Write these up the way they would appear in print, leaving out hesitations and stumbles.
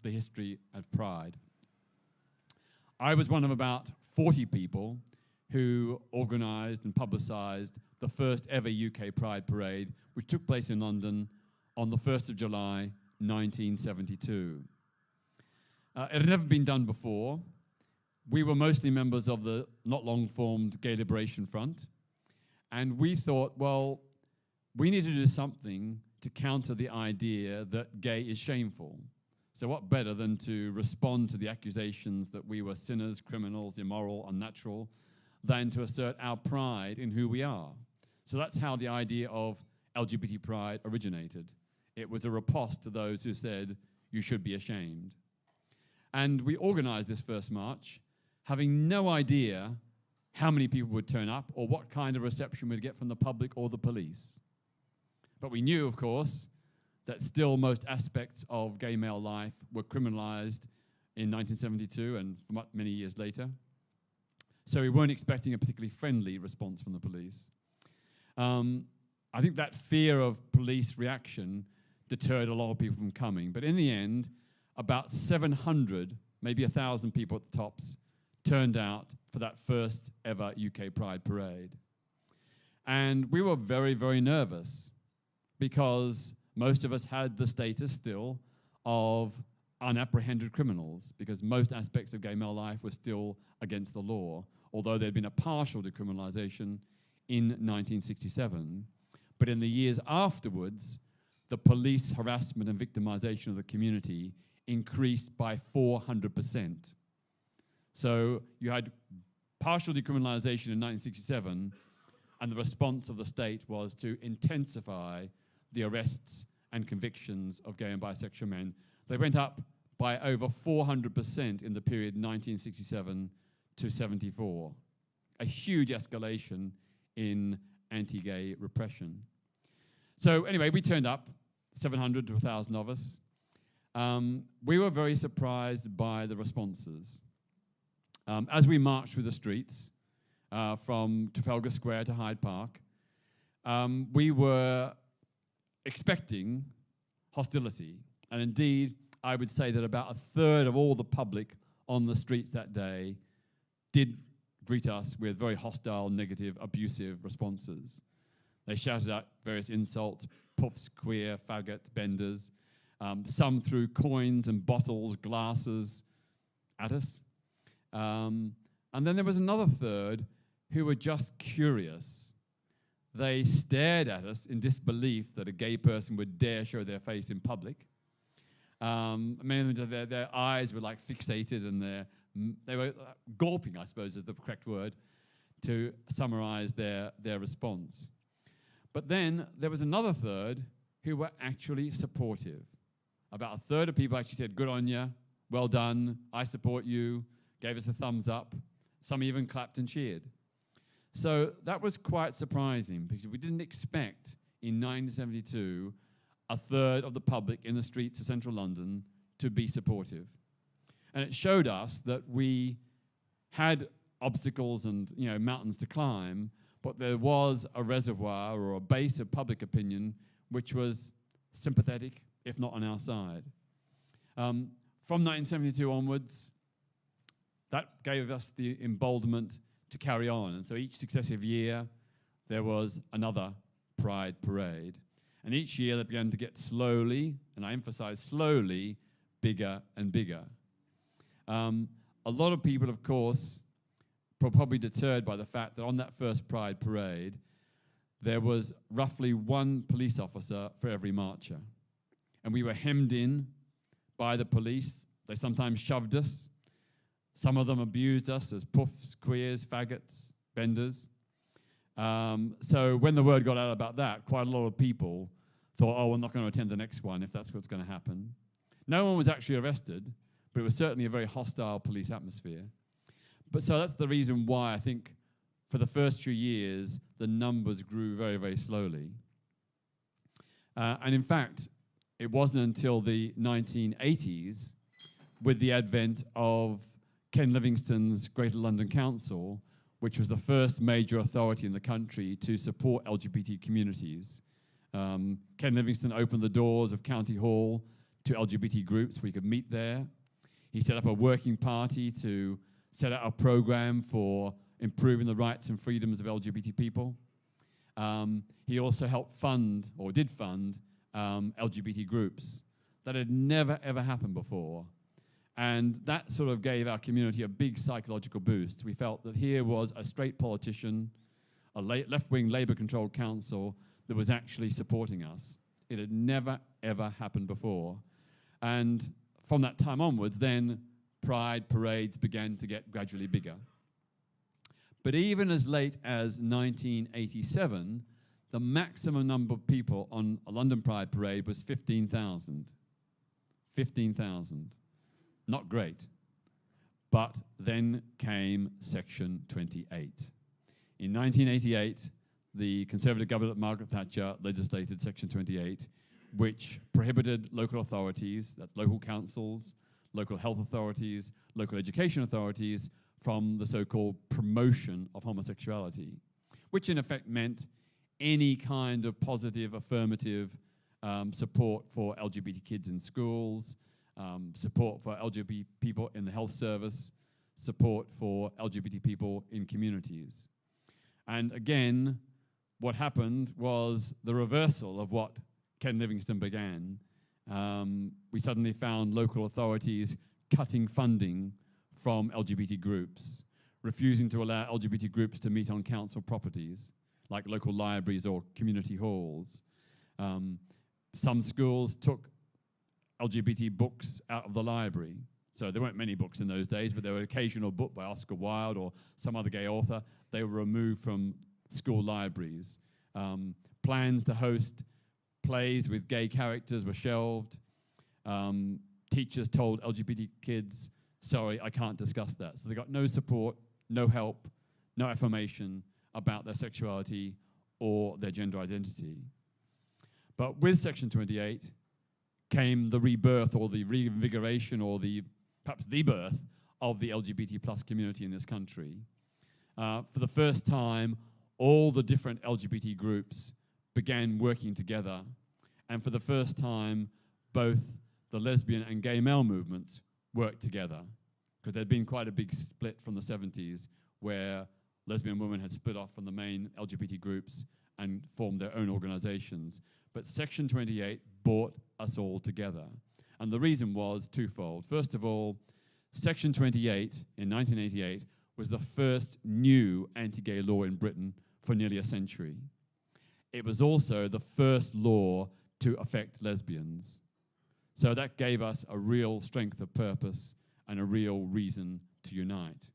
the history of Pride. I was one of about 40 people who organised and publicised the first ever UK Pride Parade, which took place in London on the 1st of July, 1972. It had never been done before. We were mostly members of the not long formed Gay Liberation Front, and we thought, well, we need to do something to counter the idea that gay is shameful. So what better than to respond to the accusations that we were sinners, criminals, immoral, unnatural, than to assert our pride in who we are. So that's how the idea of LGBT pride originated. It was a riposte to those who said, you should be ashamed. And we organized this first march, having no idea how many people would turn up or what kind of reception we'd get from the public or the police. But we knew, of course, that still most aspects of gay male life were criminalized in 1972 and for many years later. So we weren't expecting a particularly friendly response from the police. I think that fear of police reaction deterred a lot of people from coming. But in the end, about 700, maybe 1,000 people at the tops, turned out for that first ever UK Pride Parade. And we were very, very nervous because most of us had the status still of unapprehended criminals, because most aspects of gay male life were still against the law, although there had been a partial decriminalization in 1967. But in the years afterwards, the police harassment and victimization of the community increased by 400%. So you had partial decriminalization in 1967, and the response of the state was to intensify the arrests and convictions of gay and bisexual men. They went up by over 400% in the period 1967 to 74. A huge escalation in anti-gay repression. So anyway, we turned up, 700 to 1,000 of us. We were very surprised by the responses. As we marched through the streets, from Trafalgar Square to Hyde Park, we were expecting hostility. And indeed, I would say that about a third of all the public on the streets that day did greet us with very hostile, negative, abusive responses. They shouted out various insults, puffs, queer, faggots, benders. Some threw coins and bottles, glasses at us. And then there was another third who were just curious. They stared at us in disbelief that a gay person would dare show their face in public. Many of them, their eyes were like fixated, and they were gulping, I suppose is the correct word, to summarize their response. But then there was another third who were actually supportive. About a third of people actually said, good on you, well done, I support you, gave us a thumbs up. Some even clapped and cheered. So that was quite surprising, because we didn't expect in 1972 a third of the public in the streets of central London to be supportive. And it showed us that we had obstacles and mountains to climb, but there was a reservoir or a base of public opinion which was sympathetic, if not on our side. From 1972 onwards, that gave us the emboldenment to carry on. And so each successive year, there was another Pride Parade. And each year, they began to get slowly, and I emphasize slowly, bigger and bigger. A lot of people, of course, were probably deterred by the fact that on that first Pride Parade, there was roughly one police officer for every marcher. And we were hemmed in by the police. They sometimes shoved us. Some of them abused us as puffs, queers, faggots, benders. So when the word got out about that, quite a lot of people thought, oh, we're not going to attend the next one if that's what's going to happen. No one was actually arrested, but it was certainly a very hostile police atmosphere. But so that's the reason why I think for the first few years, the numbers grew very, very slowly. And in fact, it wasn't until the 1980s, with the advent of Ken Livingstone's Greater London Council, which was the first major authority in the country to support LGBT communities. Ken Livingstone opened the doors of County Hall to LGBT groups. We could meet there. He set up a working party to set out a program for improving the rights and freedoms of LGBT people. He also helped fund, or did fund, LGBT groups. That had never, ever happened before. And that sort of gave our community a big psychological boost. We felt that here was a straight politician, a left-wing Labour-controlled council that was actually supporting us. It had never, ever happened before. And from that time onwards, then Pride parades began to get gradually bigger. But even as late as 1987, the maximum number of people on a London Pride parade was 15,000. 15,000. Not great. But then came Section 28. In 1988, the Conservative government of Margaret Thatcher legislated Section 28, which prohibited local authorities, that's local councils, local health authorities, local education authorities, from the so-called promotion of homosexuality, which in effect meant any kind of positive, affirmative support for LGBT kids in schools, support for LGBT people in the health service, support for LGBT people in communities. And again, what happened was the reversal of what Ken Livingstone began. We suddenly found local authorities cutting funding from LGBT groups, refusing to allow LGBT groups to meet on council properties, like local libraries or community halls. Some schools took LGBT books out of the library. So there weren't many books in those days, but there were an occasional book by Oscar Wilde or some other gay author. They were removed from school libraries. Plans to host plays with gay characters were shelved. Teachers told LGBT kids, sorry, I can't discuss that. So they got no support, no help, no affirmation about their sexuality or their gender identity. But with Section 28 came the rebirth or the reinvigoration or perhaps the birth of the LGBT plus community in this country. For the first time, all the different LGBT groups began working together. And for the first time, both the lesbian and gay male movements worked together, because there'd been quite a big split from the 70s where lesbian women had split off from the main LGBT groups and formed their own organizations. But Section 28 brought us all together. And the reason was twofold. First of all, Section 28 in 1988 was the first new anti-gay law in Britain for nearly a century. It was also the first law to affect lesbians. So that gave us a real strength of purpose and a real reason to unite.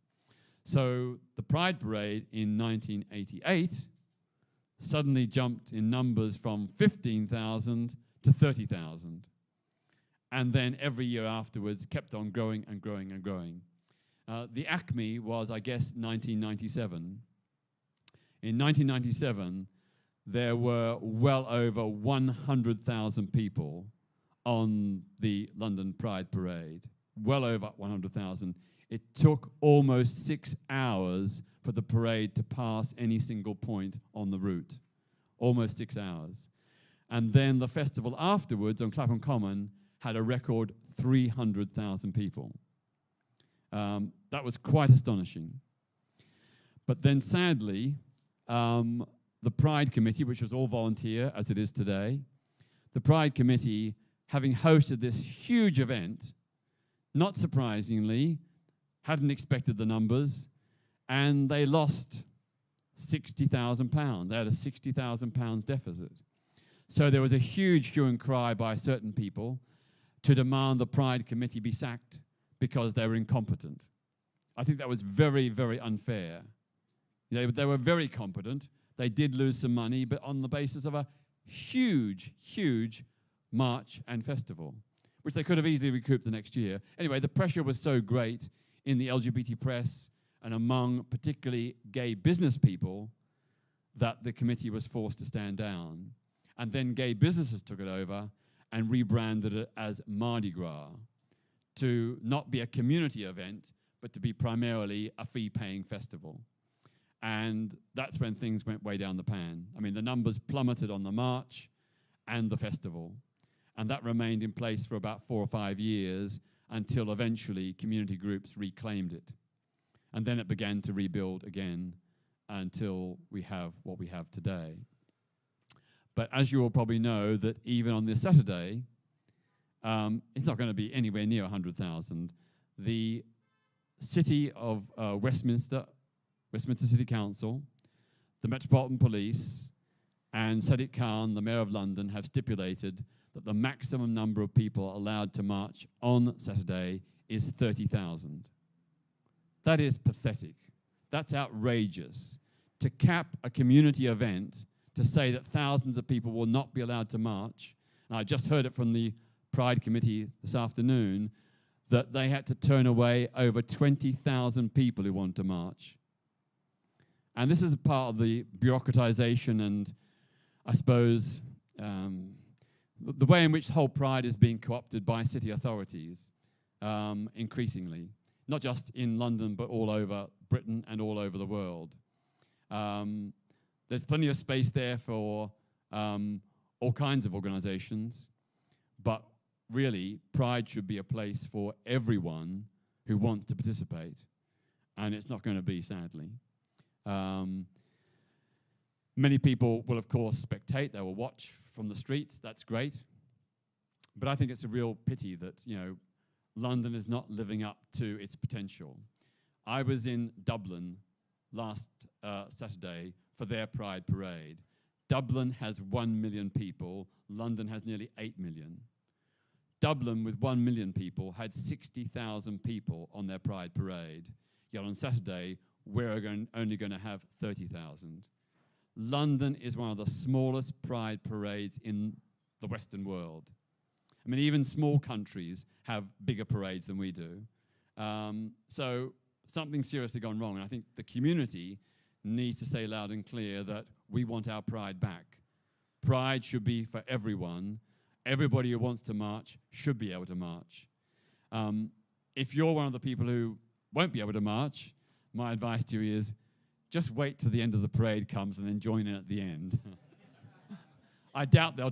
So the Pride Parade in 1988 suddenly jumped in numbers from 15,000 to 30,000. And then every year afterwards kept on growing and growing and growing. The acme was, I guess, 1997. In 1997, there were well over 100,000 people on the London Pride Parade. Well over 100,000. It took almost 6 hours for the parade to pass any single point on the route. Almost 6 hours. And then the festival afterwards on Clapham Common had a record 300,000 people. That was quite astonishing. But then sadly, the Pride Committee, which was all volunteer, as it is today, the Pride Committee, having hosted this huge event, not surprisingly, hadn't expected the numbers, and they lost £60,000. They had a £60,000 deficit. So there was a huge hue and cry by certain people to demand the Pride Committee be sacked because they were incompetent. I think that was very, very unfair. They were very competent. They did lose some money, but on the basis of a huge, huge march and festival, which they could have easily recouped the next year. Anyway, the pressure was so great in the LGBT press and among particularly gay business people that the committee was forced to stand down. And then gay businesses took it over and rebranded it as Mardi Gras, to not be a community event, but to be primarily a fee-paying festival. And that's when things went way down the pan. I mean, the numbers plummeted on the march and the festival. And that remained in place for about 4 or 5 years until eventually community groups reclaimed it. And then it began to rebuild again until we have what we have today. But as you all probably know, that even on this Saturday, it's not going to be anywhere near 100,000. The City of Westminster City Council, the Metropolitan Police, and Sadiq Khan, the Mayor of London, have stipulated that the maximum number of people allowed to march on Saturday is 30,000. That is pathetic. That's outrageous. To cap a community event, to say that thousands of people will not be allowed to march, and I just heard it from the Pride Committee this afternoon, that they had to turn away over 20,000 people who wanted to march. And this is a part of the bureaucratization and, I suppose, the way in which the whole Pride is being co-opted by city authorities, increasingly, not just in London, but all over Britain and all over the world. There's plenty of space there for all kinds of organizations, but really, Pride should be a place for everyone who wants to participate, and it's not going to be, sadly. Many people will, of course, spectate. They will watch from the streets. That's great. But I think it's a real pity that, London is not living up to its potential. I was in Dublin last Saturday for their Pride Parade. Dublin has 1 million people. London has nearly 8 million. Dublin, with 1 million people, had 60,000 people on their Pride Parade. Yet on Saturday, we're only going to have 30,000. London is one of the smallest Pride parades in the Western world. I mean, even small countries have bigger parades than we do. So something's seriously gone wrong. And I think the community needs to say loud and clear that we want our Pride back. Pride should be for everyone. Everybody who wants to march should be able to march. If you're one of the people who won't be able to march, my advice to you is just wait till the end of the parade comes and then join in at the end. I doubt they'll